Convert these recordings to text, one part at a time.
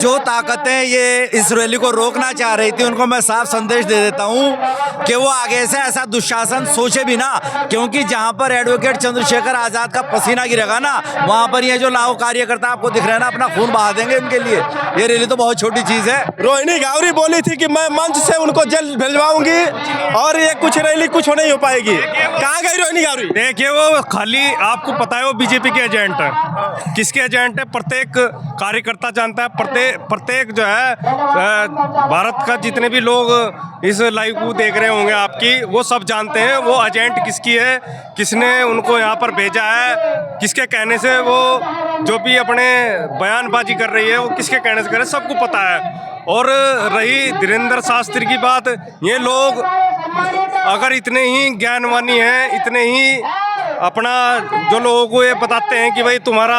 जो ताकतें ये इस रैली को रोकना चाह रही थी उनको मैं साफ संदेश दे देता हूं कि वो आगे से ऐसा दुशासन सोचे भी ना, क्योंकि जहां पर एडवोकेट चंद्रशेखर आजाद का पसीना गिरेगा ना, वहां पर ये जो लाखों कार्यकर्ता आपको दिख रहे हैं ना, अपना खून बहा देंगे इनके लिए। ये रैली तो बहुत छोटी चीज है। रोहिणी गावरी बोली थी कि मैं मंच से उनको जेल भिजवाऊंगी और ये कुछ रैली कुछ नहीं हो पाएगी। कहाँ गई रोहिणी गावरी? देखिए, वो खाली आपको पता है वो बीजेपी के एजेंट है। किसके एजेंट है प्रत्येक कार्यकर्ता जानता है। प्रत्येक जो है भारत का जितने भी लोग इस लाइव को देख रहे होंगे आपकी, वो सब जानते हैं वो एजेंट किसकी है, किसने उनको यहाँ पर भेजा है, किसके कहने से वो जो भी अपने बयानबाजी कर रही है वो किसके कहने से कर रहे हैं, सबको पता है। और रही धीरेन्द्र शास्त्री की बात, ये लोग अगर इतने ही ज्ञानवानी हैं, इतने ही अपना जो लोगों को ये बताते हैं कि भाई तुम्हारा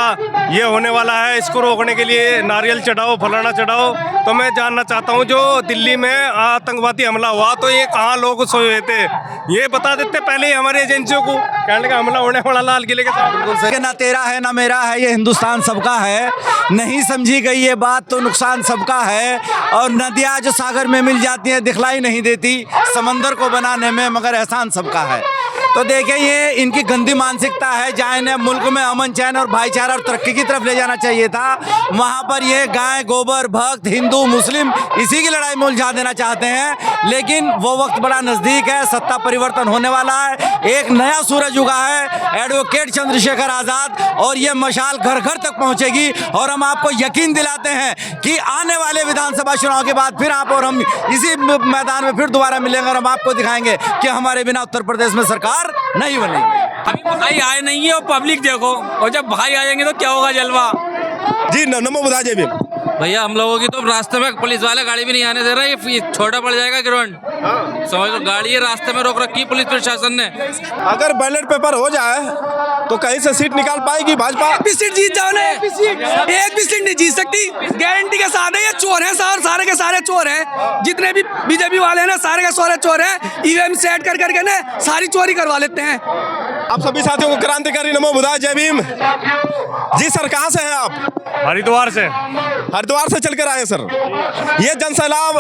ये होने वाला है, इसको रोकने के लिए नारियल चढ़ाओ, फलाना चढ़ाओ, तो मैं जानना चाहता हूँ जो दिल्ली में आतंकवादी हमला हुआ तो ये कहाँ लोग सोए हुए थे, ये बता देते पहले ही हमारी एजेंसियों को। कहने का हमला होने वाला लाल किले के साथ। ना तेरा है ना मेरा है, ये हिंदुस्तान सबका है। नहीं समझी गई ये बात तो नुकसान सबका है। और नदियाँ जो सागर में मिल जाती हैं दिखलाई नहीं देती समंदर को बनाने में, मगर एहसान सबका है। तो देखिए, ये इनकी गंदी मानसिकता है। जहाँ इन्हें मुल्क में अमन चैन और भाईचारा और तरक्की की तरफ ले जाना चाहिए था, वहाँ पर ये गाय गोबर भक्त हिंदू मुस्लिम इसी की लड़ाई में उलझा देना चाहते हैं। लेकिन वो वक्त बड़ा नज़दीक है, सत्ता परिवर्तन होने वाला है, एक नया सूरज उगा है, एडवोकेट चंद्रशेखर आज़ाद, और ये मशाल घर घर तक पहुँचेगी। और हम आपको यकीन दिलाते हैं कि आने वाले विधानसभा चुनाव के बाद फिर आप और हम इसी मैदान में फिर दोबारा मिलेंगे और हम आपको दिखाएंगे कि हमारे बिना उत्तर प्रदेश में सरकार नहीं बनेगी। अभी भाई आए नहीं है और पब्लिक देखो, और जब भाई आ जाएंगे तो क्या होगा जलवा। जी नमो बुधा जय भीम। भैया हम लोगों की तो रास्ते में पुलिस वाले गाड़ी भी नहीं आने दे रहे, ये छोटा पड़ जाएगा ग्राउंड। समझ लो, गाड़ी रास्ते में रोक रखी पुलिस प्रशासन ने। अगर बैलेट पेपर हो जाए तो कहीं से सीट निकाल पाएगी भाजपा? एक भी सीट जीत जाओ ना, एक भी सीट नहीं जीत सकती, गारंटी के साथ है। ये चोर हैं, सारे के सारे चोर हैं। जितने भी बीजेपी वाले हैं ना, सारे के सारे चोर हैं। ईवीएम सेट कर करके ना सारी चोरी करवा लेते हैं। आप सभी साथियों को क्रांतिकारी नमो बुधा जय भीम। जी सर, कहाँ से हैं आप? हरिद्वार से। हरिद्वार से चलकर आए सर। ये जनसैलाब,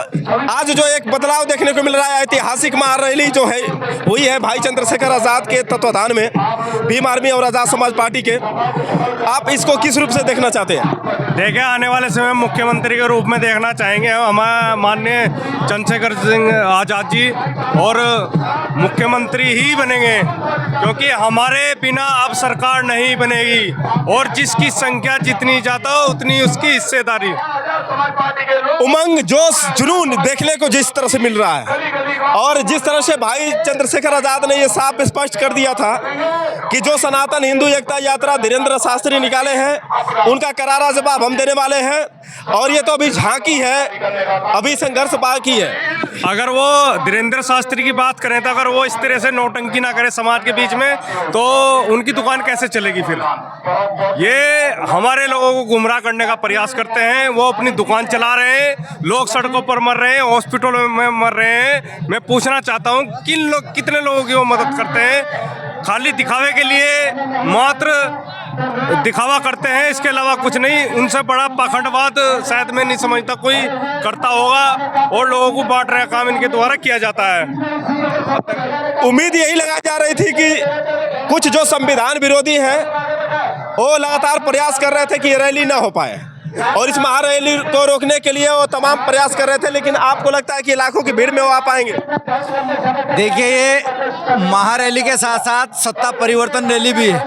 आज जो एक बदलाव देखने को मिल रहा है, ऐतिहासिक महारैली जो है हुई है भाई चंद्रशेखर आजाद के तत्वाधान में, भीम आर्मी और आजाद समाज पार्टी के। आप इसको किस रूप से देखना चाहते हैं? देखिए, आने वाले समय मुख्यमंत्री के रूप में देखना चाहेंगे हमारे माननीय चंद्रशेखर सिंह आजाद जी, और मुख्यमंत्री ही बनेंगे, क्योंकि हमारे बिना अब सरकार नहीं बनेगी। और जिसकी संख्या जितनी ज़्यादा हो उतनी उसकी हिस्सेदारी। उमंग जोश जुनून देखने को जिस तरह से मिल रहा है, और जिस तरह से भाई चंद्रशेखर आजाद ने ये साफ स्पष्ट कर दिया था कि जो सनातन हिंदू एकता यात्रा धीरेन्द्र शास्त्री निकाले हैं उनका करारा जवाब हम देने वाले हैं। और ये तो अभी झांकी है, अभी संघर्ष बाकी है। अगर वो धीरेन्द्र शास्त्री की बात करें तो अगर वो इस तरह से नौटंकी ना करे समाज के बीच में, तो उनकी दुकान कैसे चलेगी फिर? ये हमारे लोगों को गुमराह करने का प्रयास करते हैं। वो अपनी दुकान चला रहे हैं, लोग सड़कों पर मर रहे हैं, हॉस्पिटलों में मर रहे हैं। मैं पूछना चाहता हूँ कितने लोगों की वो मदद करते हैं? खाली दिखावे के लिए मात्र दिखावा करते हैं, इसके अलावा कुछ नहीं। उनसे बड़ा पाखंडवाद शायद मैं नहीं समझता कोई करता होगा, और लोगों को बांट रहा काम इनके द्वारा किया जाता है। उम्मीद यही लगाई जा रही थी कि कुछ जो संविधान विरोधी हैं वो लगातार प्रयास कर रहे थे कि ये रैली ना हो पाए, और इस महारैली को रोकने के लिए वो तमाम प्रयास कर रहे थे। लेकिन आपको लगता है कि लाखों की भीड़ में वो आ पाएंगे? देखिए, ये महारैली के साथ साथ सत्ता परिवर्तन रैली भी है,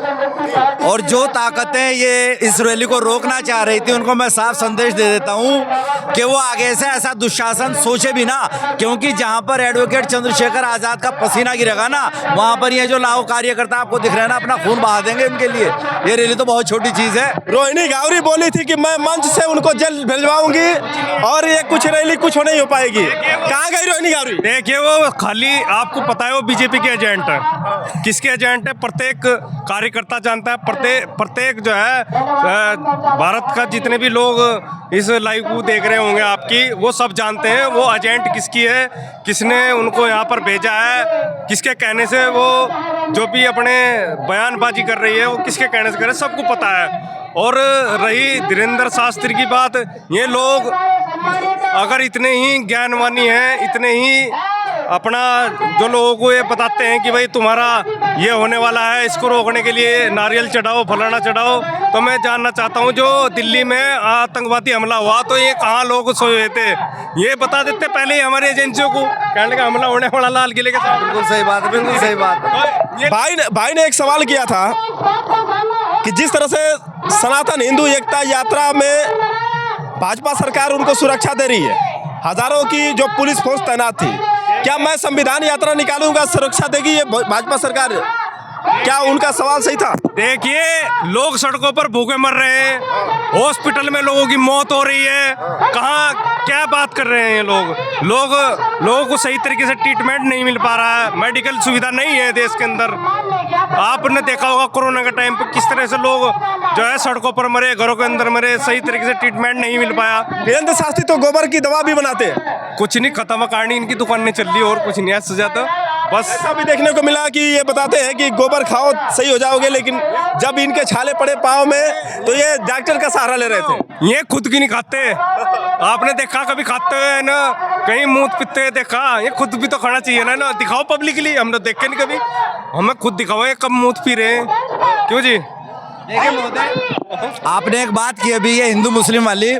और जो ताकतें ये इस रैली को रोकना चाह रही थी उनको मैं साफ संदेश दे देता हूं कि वो आगे से ऐसा दुशासन सोचे भी ना, क्योंकि जहां पर एडवोकेट चंद्रशेखर आजाद का पसीना गिरेगा ना, वहां पर ये जो लाखों कार्यकर्ता आपको दिख रहे हैं ना, अपना खून बहा देंगे इनके लिए। ये रैली तो बहुत छोटी चीज है। रोहिणी गावरी बोली थी कि मैं मंच से उनको जेल भिजवाऊंगी और ये कुछ रैली कुछ नहीं हो पाएगी। कहाँ गई रोहिणी गावरी? देखिए, वो खाली आपको पता है वो बीजेपी के एजेंट है। किसके एजेंट है प्रत्येक कार्यकर्ता जानता है। प्रत्येक जो है भारत का जितने भी लोग इस लाइव को देख रहे होंगे आपकी, वो सब जानते हैं वो एजेंट किसकी है, किसने उनको यहाँ पर भेजा है, किसके कहने से वो जो भी अपने बयानबाजी कर रही है वो किसके कहने से कर रहे, सबको पता है। और रही धीरेन्द्र शास्त्री की बात, ये लोग अगर इतने ही ज्ञानवानी हैं, इतने ही अपना जो लोगों को ये बताते हैं कि भाई तुम्हारा ये होने वाला है, इसको रोकने के लिए नारियल चढ़ाओ, फलाना चढ़ाओ, तो मैं जानना चाहता हूँ जो दिल्ली में आतंकवादी हमला हुआ तो ये कहाँ लोग सोए हुए थे, ये बता देते पहले ही हमारी एजेंसियों को। कहने का हमला होने वाला लाल किले के साथ। बिल्कुल सही बात, बिल्कुल सही बात। भाई ने एक सवाल किया था कि जिस तरह से सनातन हिंदू एकता यात्रा में भाजपा सरकार उनको सुरक्षा दे रही है, हजारों की जो पुलिस फोर्स तैनात थी, क्या मैं संविधान यात्रा निकालूंगा सुरक्षा देगी ये भाजपा सरकार? क्या उनका सवाल सही था? देखिए, लोग सड़कों पर भूखे मर रहे हैं, हॉस्पिटल में लोगों की मौत हो रही है, कहाँ क्या बात कर रहे हैं ये लोगों को सही तरीके से ट्रीटमेंट नहीं मिल पा रहा है, मेडिकल सुविधा नहीं है देश के अंदर। आपने देखा होगा कोरोना के टाइम पे किस तरह से लोग जो है सड़कों पर मरे, घरों के अंदर मरे, सही तरीके से ट्रीटमेंट नहीं मिल पाया। धीरेन्द्र शास्त्री तो गोबर की दवा भी बनाते हैं। कुछ नहीं, खत्म कहानी, इनकी दुकानें चल रही और कुछ नहीं है सुजाता। बस ऐसा भी देखने को मिला कि ये बताते हैं कि गोबर खाओ सही हो जाओगे, लेकिन जब इनके छाले पड़े पाँव में तो ये डॉक्टर का सहारा ले रहे थे। ये खुद की नहीं खाते, आपने देखा कभी खाते हुए ना, कहीं मुंह पीते हुए देखा? ये खुद भी तो खाना चाहिए ना, दिखाओ पब्लिकली, हम तो देखे नहीं कभी, हमें खुद दिखाओ ये कब मुंह पी रहे हैं। क्यों जी? देखिए महोदय, आपने एक बात की अभी ये हिंदू मुस्लिम वाली,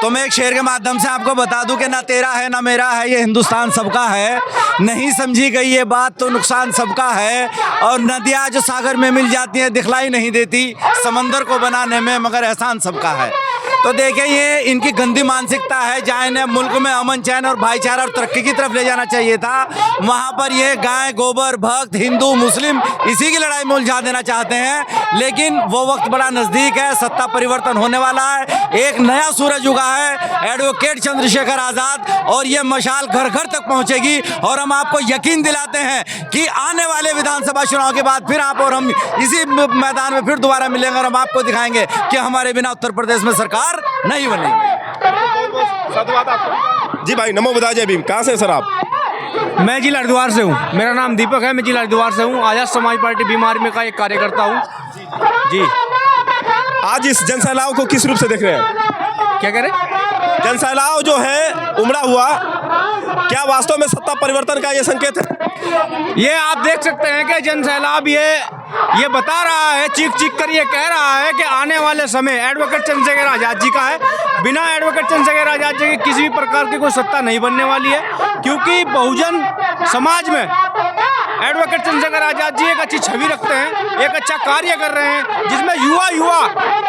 तो मैं एक शेर के माध्यम से आपको बता दूं कि ना तेरा है ना मेरा है, ये हिंदुस्तान सबका है। नहीं समझी गई ये बात तो नुकसान सबका है। और नदियाँ जो सागर में मिल जाती हैं दिखलाई नहीं देती समंदर को बनाने में, मगर एहसान सबका है। तो देखिए, ये इनकी गंदी मानसिकता है। जहाँ इन्हें मुल्क में अमन चैन और भाईचारा और तरक्की की तरफ ले जाना चाहिए था, वहाँ पर ये गाय गोबर भक्त हिंदू मुस्लिम इसी की लड़ाई में उलझा देना चाहते हैं। लेकिन वो वक्त बड़ा नज़दीक है, सत्ता परिवर्तन होने वाला है, एक नया सूरज उगा है, एडवोकेट चंद्रशेखर आज़ाद, और ये मशाल घर घर तक पहुँचेगी। और हम आपको यकीन दिलाते हैं कि आने वाले विधानसभा चुनाव के बाद फिर आप और हम इसी मैदान में फिर दोबारा मिलेंगे और हम आपको दिखाएंगे कि हमारे बिना उत्तर प्रदेश में सरकार नहीं बनेगी। जी भाई, नमो बुधाई जय भीम। कहाँ से सर आप? मैं जिला हरिद्वार से हूँ। मेरा नाम दीपक है, मैं जिला हरिद्वार से हूँ। आजाद समाज पार्टी बीमारी में का एक कार्यकर्ता हूँ जी। आज इस जनसैलाब को किस रूप से देख रहे हैं? क्या कह रहे? जनसैलाब जो है उमड़ा हुआ, क्या वास्तव में सत्ता परिवर्तन का ये संकेत है? ये आप देख सकते हैं कि जनसैलाब ये बता रहा है, चीख चीख कर ये कह रहा है कि आने वाले समय एडवोकेट चंद्रशेखर आज़ाद जी का है। बिना एडवोकेट चंद्रशेखर आज़ाद जी के किसी भी प्रकार की कोई सत्ता नहीं बनने वाली है, क्योंकि बहुजन समाज में एडवोकेट चंद्रशेखर आज़ाद जी एक अच्छी छवि रखते हैं, एक अच्छा कार्य कर रहे हैं, जिसमें युवा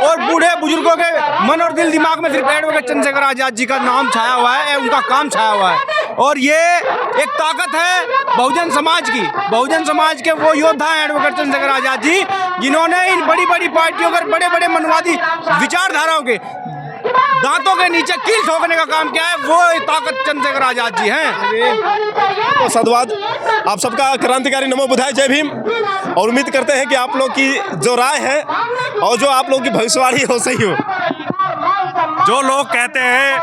और बूढ़े बुजुर्गों के मन और दिल दिमाग में सिर्फ एडवोकेट चंद्रशेखर आज़ाद जी का नाम छाया हुआ है, उनका काम छाया हुआ है। और ये एक ताकत है बहुजन समाज के वो योद्धा हैं एडवोकेट चंद्रशेखर आज़ाद जी, जिन्होंने इन बड़ी बड़ी पार्टियों पर बड़े बड़े मनवादी विचारधाराओं के दांतों के नीचे कील ठोकने का काम किया है। वो ताकत चंद्रशेखर आज़ाद जी हैं। तो साधुवाद आप सबका। क्रांतिकारी नमो बुधाई जय भीम। और उम्मीद करते हैं कि आप लोग की जो राय है और जो आप लोग की भविष्यवाणी हो सही हो। जो लोग कहते हैं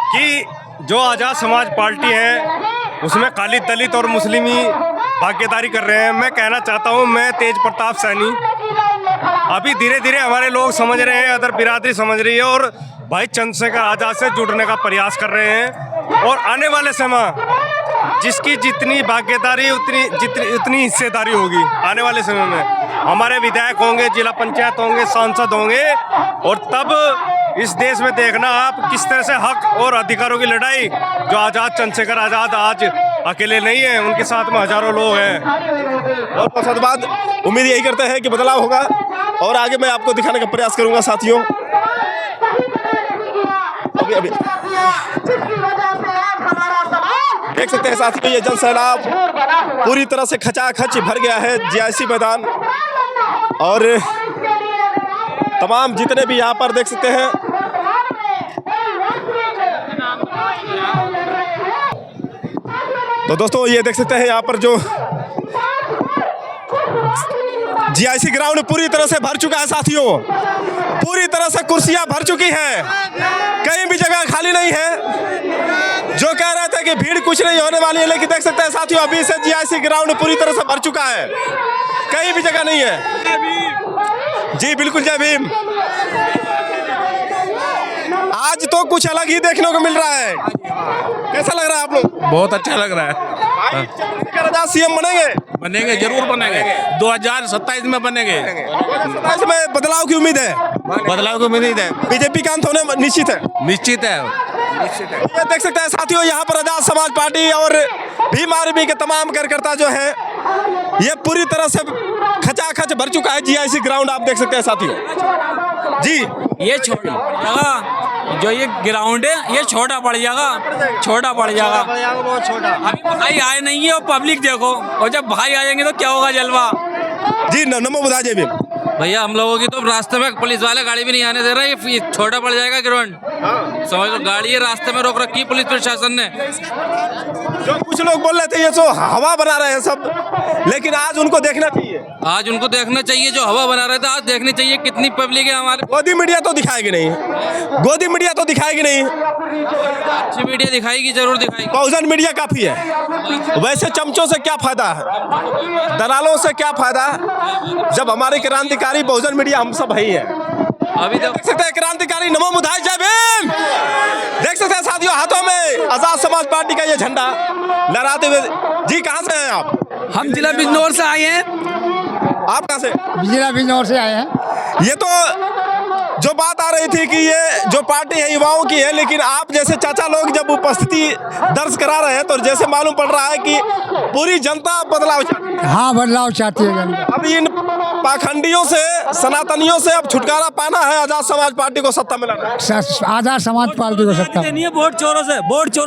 कि जो आज़ाद समाज पार्टी है उसमें खाली दलित और मुस्लिम ही भागीदारी कर रहे हैं, मैं कहना चाहता हूं, मैं तेज प्रताप सैनी, अभी धीरे धीरे हमारे लोग समझ रहे हैं, अदर बिरादरी समझ रही है और भाई चंद्रशेखर आज़ाद से जुड़ने का प्रयास कर रहे हैं। और आने वाले समय जिसकी जितनी भागीदारी उतनी हिस्सेदारी होगी, आने वाले समय में हमारे विधायक होंगे, जिला पंचायत होंगे, सांसद होंगे, और तब इस देश में देखना आप किस तरह से हक और अधिकारों की लड़ाई, जो आज़ाद चंद्रशेखर आज़ाद आज अकेले नहीं है, उनके साथ में हजारों लोग हैं। और धन्यवाद। उम्मीद यही करते हैं कि बदलाव होगा और आगे मैं आपको दिखाने का प्रयास करूंगा साथियों। अभी देख सकते हैं साथियों, ये जनसैलाब पूरी तरह से खचाखच भर गया है जीआईसी मैदान, और तमाम जितने भी यहाँ पर देख सकते हैं तो दोस्तों ये देख सकते हैं यहाँ पर जो जीआईसी ग्राउंड पूरी तरह से भर चुका है साथियों, पूरी तरह से कुर्सियां भर चुकी हैं, कहीं भी जगह खाली नहीं है। जो कह रहे थे कि भीड़ कुछ नहीं होने वाली है, लेकिन देख सकते हैं साथियों अभी से जीआईसी ग्राउंड पूरी तरह से भर चुका है, कहीं भी जगह नहीं है। जी बिल्कुल, जय भीम। आज तो कुछ अलग ही देखने को मिल रहा है, कैसा लग रहा है आप लोग? बहुत अच्छा लग रहा है। भाई चंद्रशेखर आजाद सीएम बनेंगे, जरूर बनेंगे। 2027 में बनेंगे। 2027 में बदलाव की उम्मीद है, बदलाव की उम्मीद है, बीजेपी का अंत होने निश्चित है। निश्चित है। ये देख सकते हैं साथियों, यहाँ पर आजाद समाज पार्टी और भीम आर्मी के तमाम कार्यकर्ता जो है ये पूरी तरह से खचाखच भर चुका है जीआईसी ग्राउंड, आप देख सकते हैं साथियों। जी ये छोटा जगह जो ये ग्राउंड है ये छोटा पड़ जाएगा, छोटा पड़ जाएगा, बहुत छोटा। अभी भाई आए नहीं है और पब्लिक देखो, और जब भाई आएंगे तो क्या होगा जलवा। जी नमो बुधाई, जय भीम। भैया हम लोगों की तो रास्ते में पुलिस वाले गाड़ी भी नहीं आने दे रहे, ये छोटा पड़ जाएगा ग्राउंड। समझ लो, गाड़ी रास्ते में रोक रखी पुलिस प्रशासन ने। जो कुछ लोग बोल रहे थे ये तो हवा बना रहे हैं सब, लेकिन आज उनको देखना चाहिए। आज उनको देखना चाहिए, जो हवा बना रहे थे आज देखनी चाहिए कितनी पब्लिक है हमारे। गोदी मीडिया तो दिखाएगी नहीं, गोदी मीडिया तो दिखाएगी नहीं, अच्छी मीडिया दिखाएगी, जरूर दिखाएगी। बहुजन मीडिया काफी है। वैसे चमचों से क्या फायदा है, दलालों से क्या फायदा जब हमारे क्रांतिकारी बहुजन मीडिया हम सब ही है। अभी तो देख सकते हैं क्रांतिकारी नमो बुधाई, जय भीम। देख सकते हैं साथियों हाथों में आजाद समाज पार्टी का ये झंडा लहराते हुए। जी कहाँ से हैं आप? हम जिला बिजनौर से आए हैं। आप कहाँ से? जिला बिजनौर से आए हैं। ये तो जो बात आ रही थी कि ये जो पार्टी है युवाओं की है, लेकिन आप जैसे चाचा लोग जब उपस्थिति दर्ज करा रहे हैं तो जैसे मालूम पड़ रहा है कि पूरी जनता बदलाव चाहती है। हाँ, बदलाव चाहती है जनता। अब इन पाखंडियों से, सनातनियों से अब छुटकारा पाना है, आजाद समाज पार्टी को सत्ता में लाना है। आजाद समाज पार्टी को सत्ता देनी है, वोट चोरों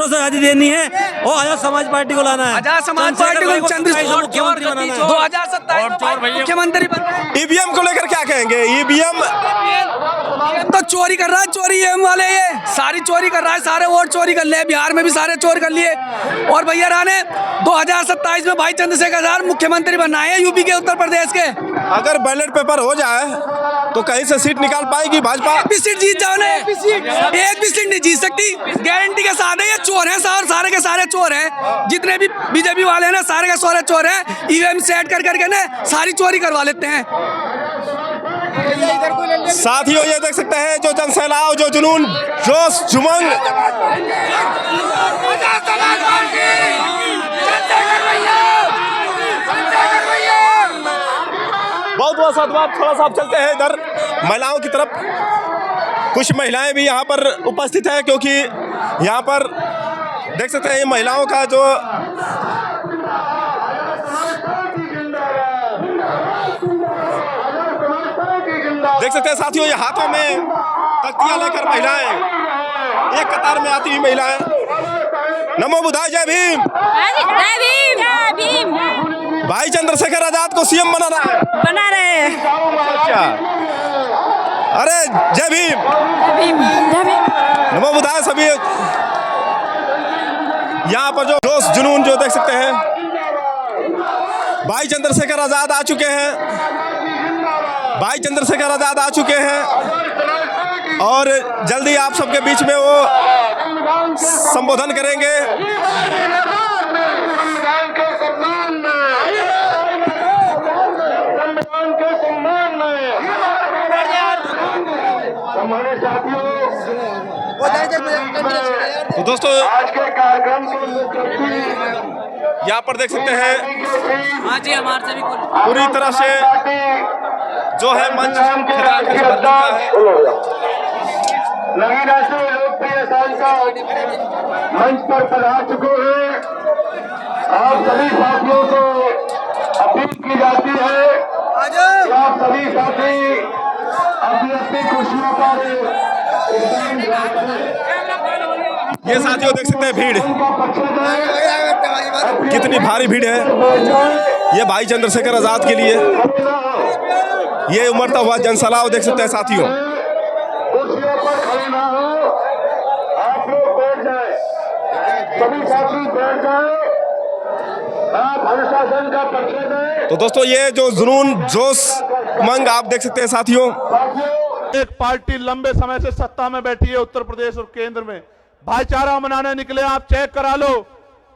से आजादी देनी है और आजाद समाज पार्टी को लाना है। आजाद समाज पार्टी को चंद्रशेखर मुख्यमंत्री बनाना है। 2027 मुख्यमंत्री बनना। ईवीएम को लेकर क्या कहेंगे? ईवीएम तो चोरी कर रहा है, चोरी ईवीएम वाले ये सारी चोरी कर रहा है, सारे वोट चोरी कर लिए, बिहार में भी सारे चोरी कर लिए। और भैया राने 2027 में भाई चंद्रशेखर आजाद मुख्यमंत्री बनना है यूपी के, उत्तर प्रदेश के। अगर बैलेट पेपर हो जाए तो कहीं से सीट निकाल पाएगी भाजपा? एक भी सीट जीत जाओ ना, एक भी सीट नहीं जीत सकती, गारंटी के साथ है। ये चोर हैं सारे के सारे चोर हैं, जितने भी बीजेपी वाले हैं ना सारे के सारे चोर हैं। ईवीएम सेट कर करके ना सारी चोरी करवा लेते हैं। साथियों ये देख सकते हैं जो जनसैलाब, जो जुनून, जोश, जुमंग, बहुत बहुत साधुवाद। थोड़ा सा आप चलते हैं इधर महिलाओं की तरफ। कुछ महिलाएं भी यहाँ पर उपस्थित है, क्योंकि यहाँ पर देख सकते हैं ये महिलाओं का जो देख सकते हैं साथियों, ये हाथों में तख्तियां लेकर महिलाएं एक कतार में आती हुई महिलाएं। नमो बुधाई, जय भीम। जय भीम, जय भीम। भाई चंद्रशेखर आजाद को सीएम बनाना है, बना रहे हैं। अच्छा, अरे जय भीम, जय भीम। नमो बुधाई। सभी यहाँ पर जो जोश जुनून जो देख सकते हैं, भाई चंद्रशेखर आजाद आ चुके हैं, भाई चंद्रशेखर आजाद आ चुके हैं और जल्दी आप सबके बीच में वो संबोधन करेंगे। तो दोस्तों यहाँ पर देख सकते हैं हाँ जी, हमारे से भी पूरी तरह से जो है मंच खचाखच भर चुका है। नवीन राष्ट्रीय लोकप्रिय सांसद मंच पर पधार चुके हैं। आप सभी साथियों से अपील की जाती है कि आप सभी साथी अपनी अपनी कुर्सियों पर। ये साथियों देख सकते हैं भीड़ कितनी भारी भीड़ है ये भाई चंद्रशेखर आजाद के लिए। ये उमड़ता हुआ जनसैलाब देख सकते हैं साथियों। कुर्सियों पर खड़े ना हो, आप लोग बैठ जाए, सभी साथी बैठ जाए, आप अनुशासन का परिचय दें। तो दोस्तों ये जो जुनून, जोश, उमंग आप देख सकते हैं साथियों। एक पार्टी लंबे समय से सत्ता में बैठी है उत्तर प्रदेश और केंद्र में, भाईचारा मनाने निकले। आप चेक करा लो,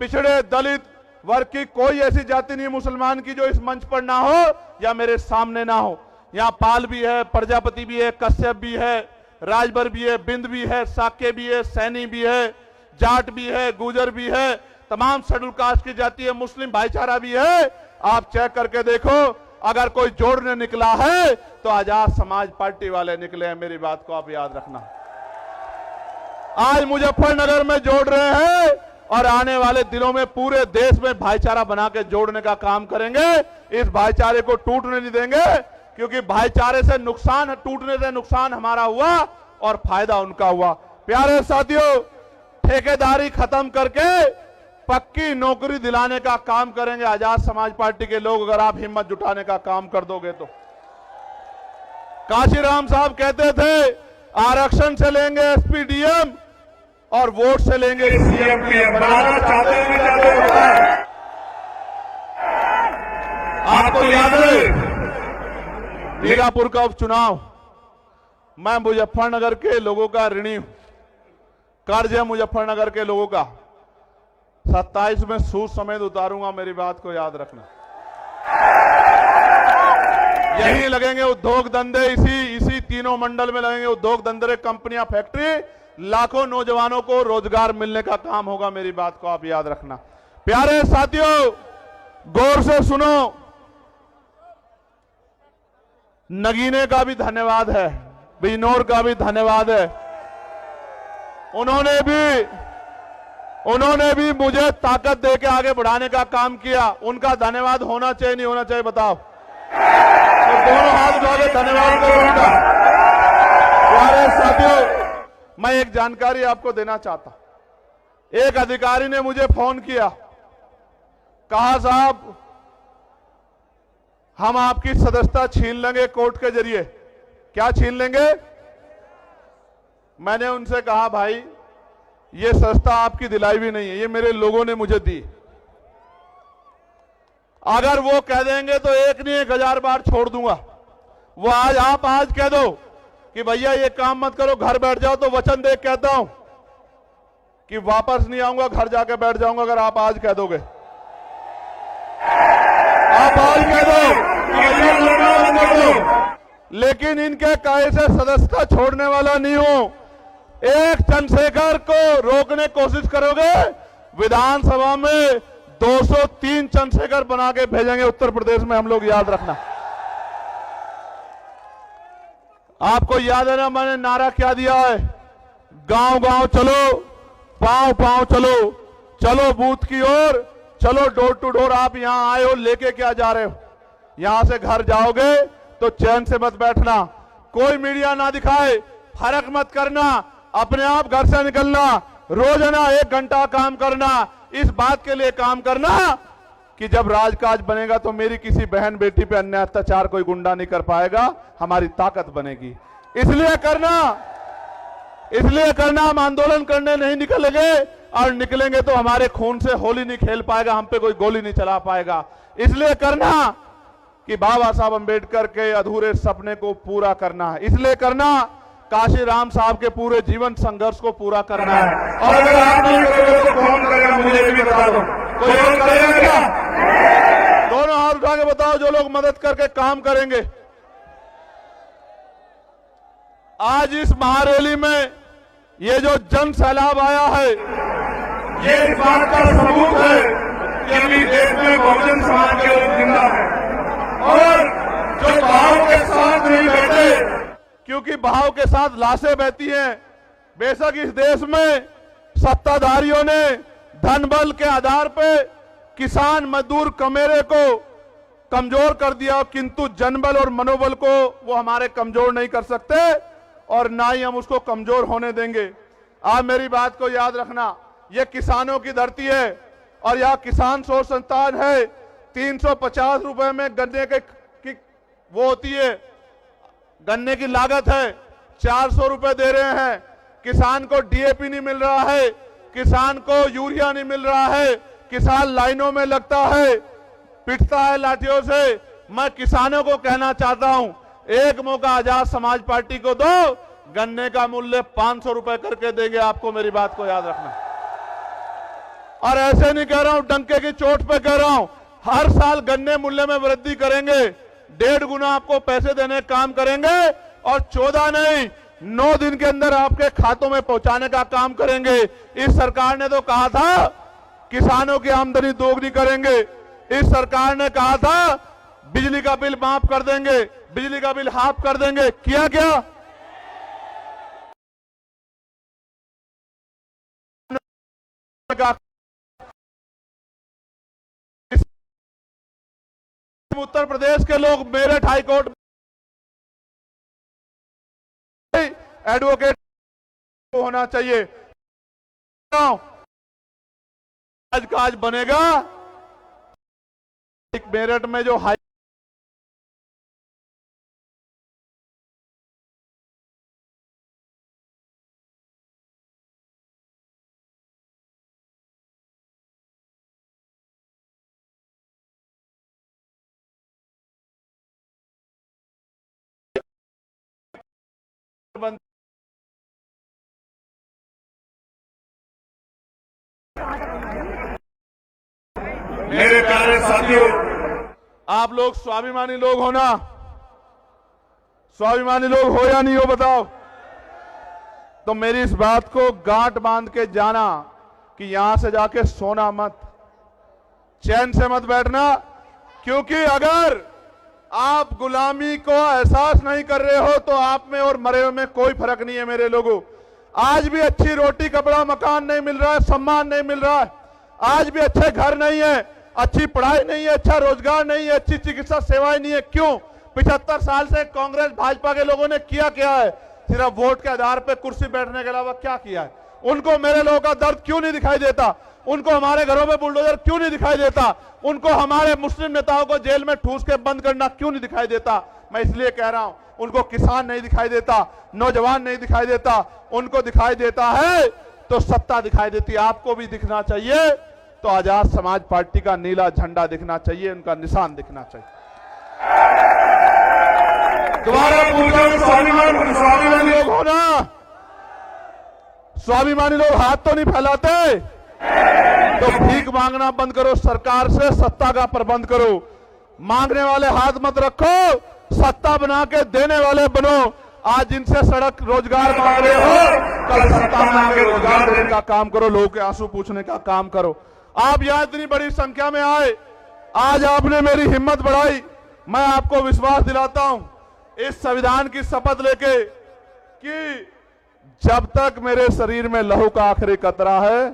पिछड़े दलित वर्ग की कोई ऐसी जाति नहीं मुसलमान की जो इस मंच पर ना हो या मेरे सामने ना हो। यहाँ पाल भी है, प्रजापति भी है, कश्यप भी है, राजभर भी है, बिंद भी है, साके भी है, सैनी भी है, जाट भी है, गुजर भी है, तमाम शेड्यूल कास्ट की जाति है, मुस्लिम भाईचारा भी है। आप चेक करके देखो, अगर कोई जोड़ने निकला है तो आजाद समाज पार्टी वाले निकले हैं। मेरी बात को आप याद रखना। आज मुजफ्फरनगर में जोड़ रहे हैं और आने वाले दिनों में पूरे देश में भाईचारा बना के जोड़ने का काम करेंगे। इस भाईचारे को टूटने नहीं देंगे, क्योंकि भाईचारे से नुकसान, टूटने से नुकसान हमारा हुआ और फायदा उनका हुआ। प्यारे साथियों, ठेकेदारी खत्म करके पक्की नौकरी दिलाने का काम करेंगे आजाद समाज पार्टी के लोग, अगर आप हिम्मत जुटाने का काम कर दोगे तो। काशीराम साहब कहते थे आरक्षण से लेंगे एसपी डीएम और वोट से लेंगे सीएम पीएम। बनाना चाहते हैं। आपको याद है बीरापुर का उपचुनाव, मैं मुजफ्फरनगर के लोगों का ऋणी हूं, कर्ज है मुजफ्फरनगर के लोगों का। 27 में सूद समेत उतारूंगा, मेरी बात को याद रखना। यहीं लगेंगे उद्योग धंधे, इसी तीनों मंडल में लगेंगे उद्योग धंधे, कंपनियां, फैक्ट्री, लाखों नौजवानों को रोजगार मिलने का काम होगा। मेरी बात को आप याद रखना। प्यारे साथियों, गौर से सुनो, नगीने का भी धन्यवाद है, बिजनौर का भी धन्यवाद है। उन्होंने भी मुझे ताकत देके आगे बढ़ाने का काम किया। उनका धन्यवाद होना चाहिए नहीं होना चाहिए बताओ? तो दोनों हाथ उठा के धन्यवाद करो उनका। प्यारे साथियों, मैं एक जानकारी आपको देना चाहता। एक अधिकारी ने मुझे फोन किया, कहा साहब हम आपकी सदस्यता छीन लेंगे कोर्ट के जरिए। क्या छीन लेंगे? मैंने उनसे कहा भाई ये सदस्यता आपकी दिलाई भी नहीं है, ये मेरे लोगों ने मुझे दी। अगर वो कह देंगे तो 1 नहीं 1000 बार छोड़ दूंगा। वो आप आज कह दो कि भैया ये काम मत करो, घर बैठ जाओ, तो वचन दे कहता हूं कि वापस नहीं आऊंगा, घर जाके बैठ जाऊंगा। अगर आप आज कह दोगे, आप आज कह दो कि भैया लड़ना बंद कर दो, लेकिन इनके कहे से सदस्यता छोड़ने वाला नहीं हूं। एक चंद्रशेखर को रोकने की कोशिश करोगे, विधानसभा में 203 चंद्रशेखर बना के भेजेंगे उत्तर प्रदेश में हम लोग, याद रखना। आपको याद है ना मैंने नारा क्या दिया है? गांव गांव चलो, पांव पांव चलो, चलो बूथ की ओर, चलो डोर टू डोर। आप यहां आए हो, लेके क्या जा रहे हो? यहां से घर जाओगे तो चैन से मत बैठना, कोई मीडिया ना दिखाए, फर्क मत करना, अपने आप घर से निकलना, रोजाना 1 घंटा काम करना। इस बात के लिए काम करना कि जब राजकाज बनेगा तो मेरी किसी बहन बेटी पे अन्याय अत्याचार कोई गुंडा नहीं कर पाएगा, हमारी ताकत बनेगी। इसलिए करना हम आंदोलन करने नहीं निकलेंगे, और निकलेंगे तो हमारे खून से होली नहीं खेल पाएगा, हम पे कोई गोली नहीं चला पाएगा। इसलिए करना कि बाबा साहब अंबेडकर के अधूरे सपने को पूरा करना है। इसलिए करना काशीराम साहब के पूरे जीवन संघर्ष को पूरा करना है। और अगर आप नहीं करोगे तो कौन करेगा? मुझे भी बता दो, कोई और करेगा क्या? दोनों हाथ उठा के बताओ जो लोग मदद करके काम करेंगे। आज इस महारैली में ये जो जन सैलाब आया है, ये इस बात का सबूत है कि अभी देश में बहुजन समाज के लोग जिंदा है और जो भाव के साथ नहीं बैठे, क्योंकि भाव के साथ लाशें बहती हैं। बेशक इस देश में सत्ताधारियों ने धन बल के आधार पे किसान मजदूर कमेरे को कमजोर कर दिया, किंतु जनबल और मनोबल को वो हमारे कमजोर नहीं कर सकते और ना ही हम उसको कमजोर होने देंगे। आप मेरी बात को याद रखना, ये किसानों की धरती है और यहाँ किसान शोध संस्थान है। 350 रुपए में गन्ने की वो होती है, गन्ने की लागत है, 400 रुपए दे रहे हैं। किसान को डीएपी नहीं मिल रहा है, किसान को यूरिया नहीं मिल रहा है, किसान लाइनों में लगता है, पिटता है लाठियों से। मैं किसानों को कहना चाहता हूं, एक मौका आजाद समाज पार्टी को दो, गन्ने का मूल्य 500 रुपए करके देंगे आपको। मेरी बात को याद रखना। और ऐसे नहीं कह रहा हूं, डंके की चोट पे कह रहा हूं, हर साल गन्ने मूल्य में वृद्धि करेंगे। 1.5 गुना आपको पैसे देने का काम करेंगे और 14 नहीं 9 दिन के अंदर आपके खातों में पहुंचाने का काम करेंगे। इस सरकार ने तो कहा था किसानों की आमदनी दोगुनी करेंगे। इस सरकार ने कहा था बिजली का बिल माफ कर देंगे, बिजली का बिल हाफ कर देंगे। किया क्या? उत्तर प्रदेश के लोग मेरठ हाईकोर्ट एडवोकेट होना चाहिए। आज काज बनेगा मेरठ में जो हाई मेरे प्यारे साथियों, आप लोग स्वाभिमानी लोग हो ना? स्वाभिमानी लोग हो या नहीं हो बताओ? तो मेरी इस बात को गांठ बांध के जाना कि यहां से जाके सोना मत, चैन से मत बैठना, क्योंकि अगर आप गुलामी को एहसास नहीं कर रहे हो तो आप में और मरे हुए में कोई फर्क नहीं है मेरे लोगों। आज भी अच्छी रोटी कपड़ा मकान नहीं मिल रहा है, सम्मान नहीं मिल रहा है, आज भी अच्छे घर नहीं है, अच्छी पढ़ाई नहीं है, अच्छा रोजगार नहीं है, अच्छी चिकित्सा सेवाएं नहीं है। क्यों? 75 साल से कांग्रेस भाजपा के लोगों ने किया क्या है? सिर्फ वोट के आधार पर कुर्सी बैठने के अलावा क्या किया है? उनको मेरे लोगों का दर्द क्यों नहीं दिखाई देता? उनको हमारे घरों में बुलडोजर क्यों नहीं दिखाई देता? उनको हमारे मुस्लिम नेताओं को जेल में ठूस के बंद करना क्यों नहीं दिखाई देता? मैं इसलिए कह रहा हूं, उनको किसान नहीं दिखाई देता, नौजवान नहीं दिखाई देता, उनको दिखाई देता है तो सत्ता दिखाई देती। आपको भी दिखना चाहिए तो आजाद समाज पार्टी का नीला झंडा दिखना चाहिए, उनका निशान दिखना चाहिए। दोबारा स्वाभिमानी लोग हो ना? स्वाभिमानी लोग हाथ तो नहीं फैलाते, तो भीख मांगना बंद करो, सरकार से सत्ता का प्रबंध करो। मांगने वाले हाथ मत रखो, सत्ता बना के देने वाले बनो। आज जिनसे सड़क रोजगार मांग रहे हो, कल सत्ता बना के रोजगार देने का काम करो, लोगों के आंसू पूछने का काम करो। आप यहां इतनी बड़ी संख्या में आए, आज आपने मेरी हिम्मत बढ़ाई। मैं आपको विश्वास दिलाता हूं इस संविधान की शपथ लेके कि जब तक मेरे शरीर में लहू का आखिरी कतरा है,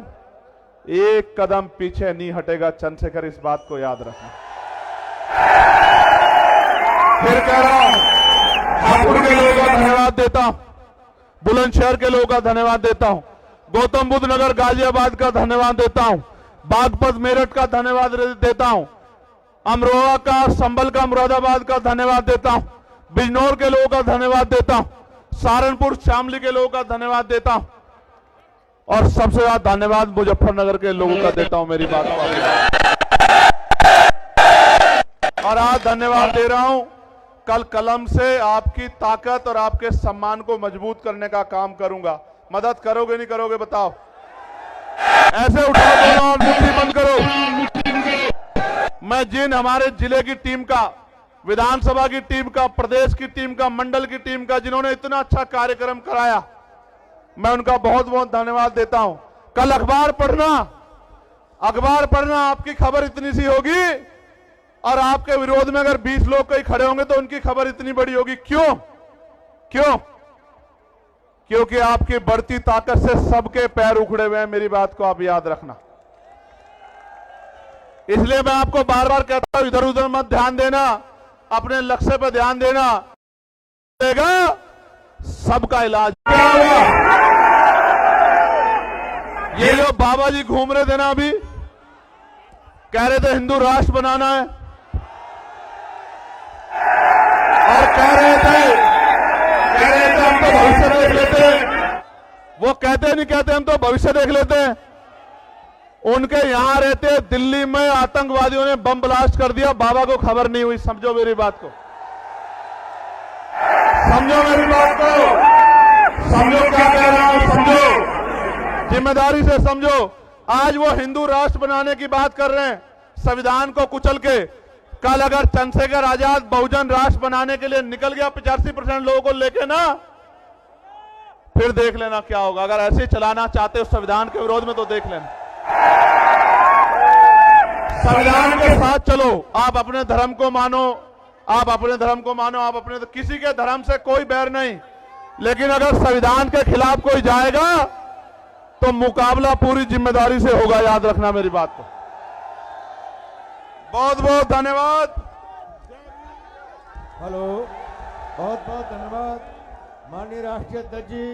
एक कदम पीछे नहीं हटेगा। चंद्रशेखर, इस बात को याद रखना। फिर कह रहा हूं, हापुड़ के लोगों का धन्यवाद देता हूं, बुलंदशहर के लोगों का धन्यवाद देता हूं, गौतम बुद्ध नगर गाजियाबाद का धन्यवाद देता हूं, बागपत मेरठ का धन्यवाद देता हूं, अमरोहा का, संभल का, मुरादाबाद का धन्यवाद देता हूं, बिजनौर के लोगों का धन्यवाद देता हूं, सहारनपुर शामली के लोगों का धन्यवाद देता हूं, और सबसे ज्यादा धन्यवाद मुजफ्फरनगर के लोगों का देता हूं। मेरी बात और आज धन्यवाद दे रहा हूं, कल कलम से आपकी ताकत और आपके सम्मान को मजबूत करने का काम करूंगा। मदद करोगे नहीं करोगे बताओ? ऐसे उठाओ दोनों और मुट्ठी बंद करो। मैं जिन हमारे जिले की टीम का, विधानसभा की टीम का, प्रदेश की टीम का, मंडल की टीम का, जिन्होंने इतना अच्छा कार्यक्रम कराया, मैं उनका बहुत बहुत धन्यवाद देता हूं। कल अखबार पढ़ना, आपकी खबर इतनी सी होगी और आपके विरोध में अगर 20 लोग कहीं खड़े होंगे तो उनकी खबर इतनी बड़ी होगी। क्यों? क्योंकि आपकी बढ़ती ताकत से सबके पैर उखड़े हुए हैं। मेरी बात को आप याद रखना। इसलिए मैं आपको बार बार कहता हूं, इधर उधर मत ध्यान देना, अपने लक्ष्य पर ध्यान देना, देगा सबका इलाज। क्या हुआ? ये जो बाबा जी घूम रहे थे ना, अभी कह रहे थे हिंदू राष्ट्र बनाना है, और कह रहे थे हम तो भविष्य देख लेते हैं। वो कहते नहीं कहते, हम तो भविष्य देख लेते हैं। उनके यहां रहते दिल्ली में आतंकवादियों ने बम ब्लास्ट कर दिया, बाबा को खबर नहीं हुई। समझो मेरी बात को, समझो मेरी बात को, समझो क्या कह रहा हूं, समझो, जिम्मेदारी से समझो। आज वो हिंदू राष्ट्र बनाने की बात कर रहे हैं, संविधान को कुचल के। कल अगर चंद्रशेखर आजाद बहुजन राष्ट्र बनाने के लिए निकल गया 85% लोगों को लेके ना, फिर देख लेना क्या होगा। अगर ऐसे चलाना चाहते हो संविधान के विरोध में तो देख लेना। संविधान के साथ चलो। आप अपने धर्म को मानो, आप अपने धर्म को मानो, आप अपने, किसी के धर्म से कोई बैर नहीं, लेकिन अगर संविधान के खिलाफ कोई जाएगा तो मुकाबला पूरी जिम्मेदारी से होगा। याद रखना मेरी बात को। बहुत बहुत धन्यवाद। हेलो, बहुत बहुत धन्यवाद माननीय राष्ट्रीय अध्यक्ष जी।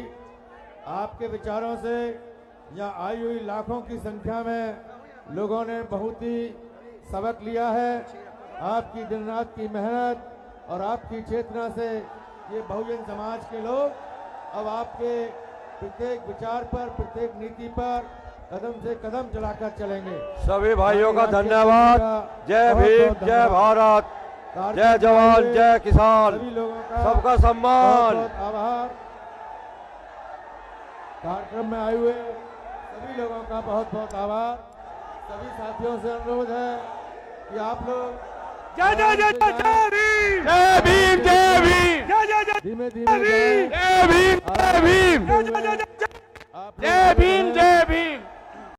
आपके विचारों से यहाँ आई हुई लाखों की संख्या में लोगों ने बहुत ही सबक लिया है। आपकी दिन रात की मेहनत और आपकी चेतना से ये बहुजन समाज के लोग अब आपके प्रत्येक विचार पर, प्रत्येक नीति पर कदम से कदम चलाकर चलेंगे। सभी भाइयों का धन्यवाद। जय भीम, जय भारत, जय जवान, जय किसान, सभी लोगों का सबका सम्मान। बहुत बहुत आभार। कार्यक्रम में आए हुए सभी लोगों का बहुत बहुत आभार। सभी साथियों से अनुरोध है कि आप लोग जय जय जय जय भीम, जय भीम, जय भीम, धीमे धीमे जय भीम, जय भीम, जय